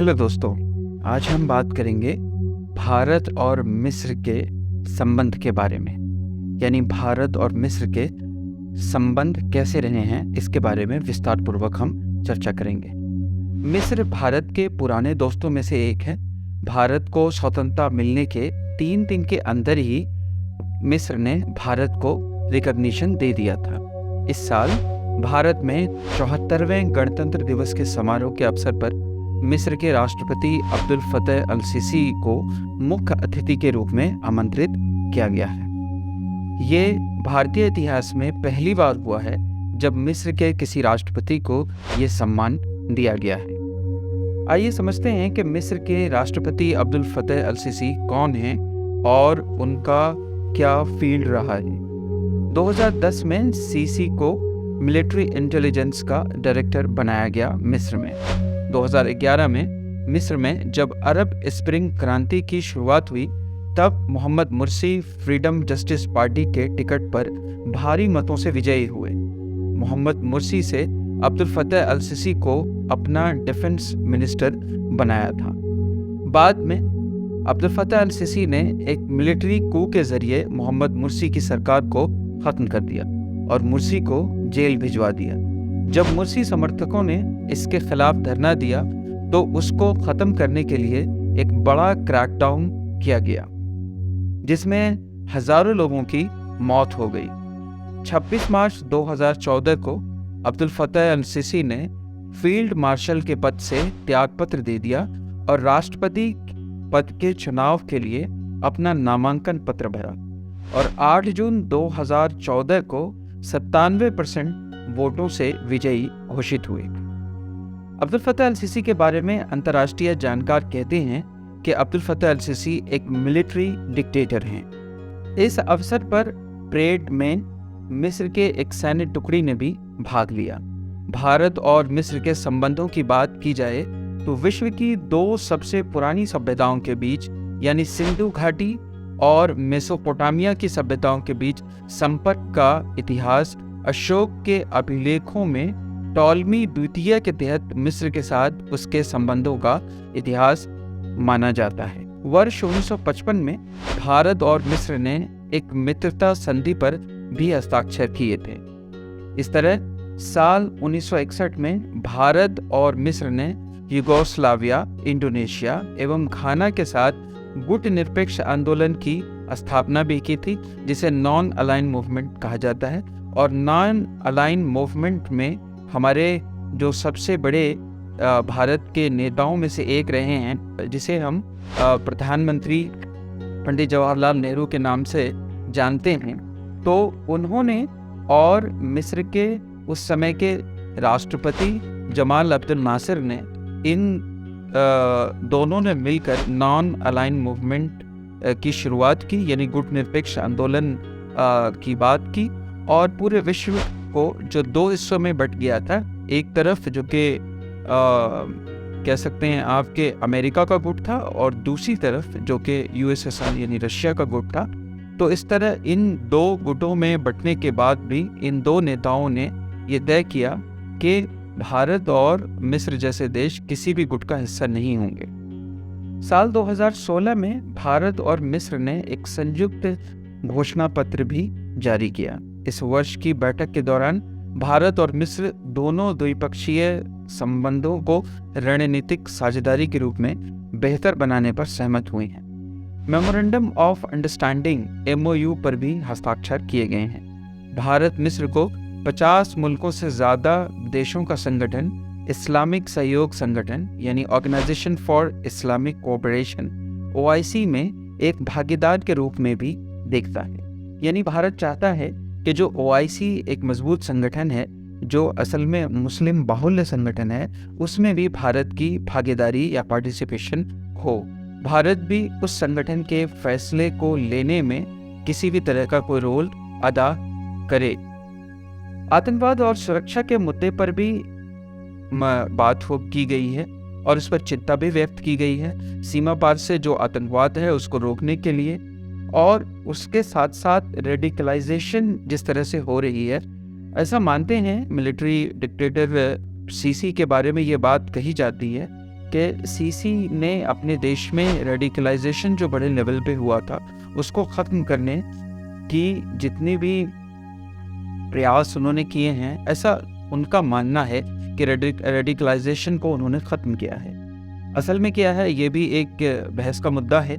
Hello दोस्तों, आज हम बात करेंगे भारत और मिस्र के संबंध के बारे में। यानी भारत और मिस्र के संबंध कैसे रहे हैं इसके बारे में विस्तार पूर्वक हम चर्चा करेंगे। मिस्र भारत के पुराने दोस्तों में से एक है। भारत को स्वतंत्रता मिलने के 3 दिन के अंदर ही मिस्र ने भारत को रिकॉग्निशन दे दिया था। इस साल भारत में 74वें गणतंत्र दिवस के समारोह के अवसर पर मिस्र के राष्ट्रपति अब्दुल फतेह अल सीसी को मुख्य अतिथि के रूप में आमंत्रित किया गया है। ये भारतीय इतिहास में पहली बार हुआ है जब मिस्र के किसी राष्ट्रपति को ये सम्मान दिया गया है। आइए समझते हैं कि मिस्र के राष्ट्रपति अब्दुल फतेह अल सीसी कौन हैं और उनका क्या फील्ड रहा है। 2010 में सीसी को मिलिट्री इंटेलिजेंस का डायरेक्टर बनाया गया मिस्र में। 2011 में मिस्र में जब अरब स्प्रिंग क्रांति की शुरुआत हुई तब मोहम्मद मुर्सी फ्रीडम जस्टिस पार्टी के टिकट पर भारी मतों से विजयी हुए। मोहम्मद मुर्सी से अब्दुल फतेह अल सीसी को अपना डिफेंस मिनिस्टर बनाया था। बाद में अब्दुल फतेह अल सीसी ने एक मिलिट्री कू के जरिए मोहम्मद मुर्सी की सरकार को खत्म कर दिया और मुर्सी को जेल भिजवा दिया। जब मुर्सी समर्थकों ने इसके खिलाफ धरना दिया तो उसको खत्म करने के लिए एक बड़ा क्रैकडाउन किया गया जिसमें हजारों लोगों की मौत हो गई। 26 मार्च 2014 को अब्दुल फतेह अल सीसी ने फील्ड मार्शल के पद से त्यागपत्र ददे दिया और राष्ट्रपति पद के चुनाव के लिए अपना नामांकन पत्र भरा और 8 जून 2014 को 97% वोटों से विजयी घोषित हुए। अब्दुल फतेह अल सीसी के बारे में अंतर्राष्ट्रीय जानकार कहते हैं कि अब्दुल फतेह अल सीसी एक मिलिट्री डिक्टेटर हैं। इस अवसर पर परेड में मिस्र के एक सैन्य टुकड़ी ने भी भाग लिया। भारत और मिस्र के संबंधों की बात की जाए तो विश्व की 2 सबसे पुरानी सभ्यताओं के बीच यानी सिंधु घाटी और मेसोपोटामिया की सभ्यताओं के बीच संपर्क का इतिहास अशोक के अभिलेखों में टॉलमी द्वितीय के तहत मिस्र के साथ उसके संबंधों का इतिहास माना जाता है। वर्ष 1955 में भारत और मिस्र ने एक मित्रता संधि पर भी हस्ताक्षर किए थे। इस तरह साल 1961 में भारत और मिस्र ने यूगोस्लाविया, इंडोनेशिया एवं घाना के साथ गुट निरपेक्ष आंदोलन की स्थापना भी की थी, जिसे नॉन अलाइन मूवमेंट कहा जाता है। और नॉन अलाइन मूवमेंट में हमारे जो सबसे बड़े भारत के नेताओं में से एक रहे हैं, जिसे हम प्रधानमंत्री पंडित जवाहरलाल नेहरू के नाम से जानते हैं, तो उन्होंने और मिस्र के उस समय के राष्ट्रपति जमाल अब्दुल नासिर ने इन दोनों ने मिलकर नॉन अलाइन मूवमेंट की शुरुआत की, यानी गुट निरपेक्ष आंदोलन की बात की और पूरे विश्व को जो 2 हिस्सों में बट गया था, एक तरफ जो कि कह सकते हैं आपके अमेरिका का गुट था और दूसरी तरफ जो कि यूएसएसआर यानी रशिया का गुट था। तो इस तरह इन 2 गुटों में बटने के बाद भी इन 2 नेताओं ने ये तय किया कि भारत और मिस्र जैसे देश किसी भी गुट का हिस्सा नहीं होंगे। साल 2016 में भारत और मिस्र ने एक संयुक्त घोषणा पत्र भी जारी किया। इस वर्ष की बैठक के दौरान भारत और मिस्र दोनों द्विपक्षीय संबंधों को रणनीतिक साझेदारी के रूप में बेहतर बनाने पर सहमत हुए हैं। मेमोरेंडम ऑफ अंडरस्टैंडिंग MOU पर भी हस्ताक्षर किए गए हैं। भारत मिस्र को 50 मुल्कों से ज़्यादा देशों का संगठन इस्लामिक सहयोग संगठन यानी organisation for Islamic cooperation OIC में एक भागीदार के रूप में भी देखता है। यानी भारत चाहता है कि जो OIC एक मजबूत संगठन है, जो असल में मुस्लिम बाहुल्य संगठन है, उसमें भी भारत की भागीदारी या पार्टिसिपेशन हो। भारत भी उस संगठन के फैसले को लेने में किसी भी तरह का कोई रोल अदा करे। आतंकवाद और सुरक्षा के मुद्दे पर भी बात की गई है और इस पर चिंता भी व्यक्त की गई है। सीमा पार से जो आतंकवाद है उसको रोकने के लिए और उसके साथ साथ रेडिकलाइजेशन जिस तरह से हो रही है, ऐसा मानते हैं मिलिट्री डिक्टेटर सीसी के बारे में ये बात कही जाती है कि सीसी ने अपने देश में रेडिकलाइजेशन जो बड़े लेवल पे हुआ था उसको ख़त्म करने की जितनी भी प्रयास उन्होंने किए हैं, ऐसा उनका मानना है कि रेडिकलाइजेशन को उन्होंने ख़त्म किया है। असल में क्या है, ये भी एक बहस का मुद्दा है।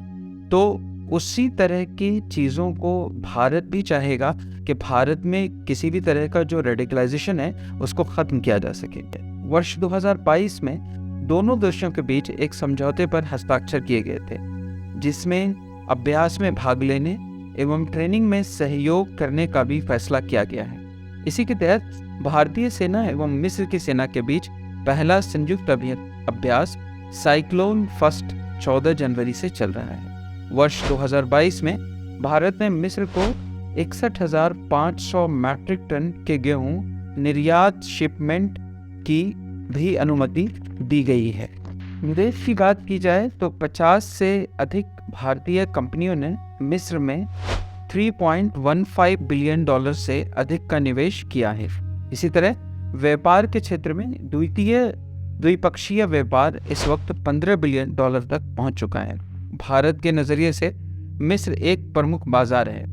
तो उसी तरह की चीज़ों को भारत भी चाहेगा कि भारत में किसी भी तरह का जो रेडिकलाइजेशन है उसको ख़त्म किया जा सके। वर्ष 2022 में दोनों देशों के बीच एक समझौते पर हस्ताक्षर किए गए थे, जिसमें अभ्यास में भाग लेने एवं ट्रेनिंग में सहयोग करने का भी फैसला किया गया है। इसी के तहत भारतीय सेना एवं मिस्र की सेना के बीच पहला संयुक्त अभ्यास साइक्लोन फर्स्ट 14 जनवरी से चल रहा है। वर्ष 2022 में भारत ने मिस्र को 61,500 मैट्रिक टन के गेहूं निर्यात शिपमेंट की भी अनुमति दी गई है। निवेश की बात की जाए तो 50 से अधिक भारतीय कंपनियों ने मिस्र में $3.15 बिलियन से अधिक का निवेश किया है। इसी तरह व्यापार के क्षेत्र में द्विपक्षीय व्यापार इस वक्त $15 बिलियन तक पहुंच चुका है। भारत के नज़रिए से मिस्र एक प्रमुख बाजार है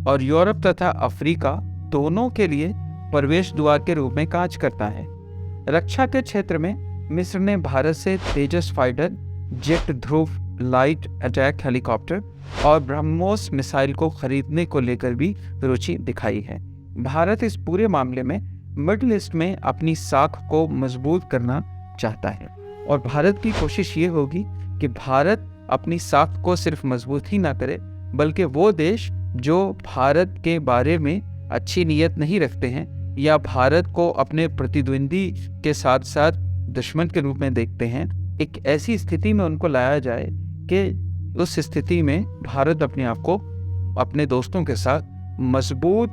और यूरोप तथा अफ्रीका दोनों के लिए प्रवेश द्वार के रूप में कार्य करता है। रक्षा के क्षेत्र में मिस्र ने भारत से तेजस फाइटर जेट, ध्रुव लाइट अटैक हेलीकॉप्टर और ब्रह्मोस मिसाइल को खरीदने को लेकर भी रुचि दिखाई है। भारत इस पूरे मामले में मिडिल ईस्ट में अपनी साख को मजबूत करना चाहता है और भारत की कोशिश ये होगी कि भारत अपनी साख को सिर्फ मजबूत ही ना करे, बल्कि वो देश जो भारत के बारे में अच्छी नीयत नहीं रखते हैं या भारत को अपने प्रतिद्वंदी के साथ साथ दुश्मन के रूप में देखते हैं, एक ऐसी स्थिति में उनको लाया जाए कि उस स्थिति में भारत अपने आप को अपने दोस्तों के साथ मजबूत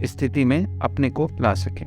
स्थिति में अपने को ला सके।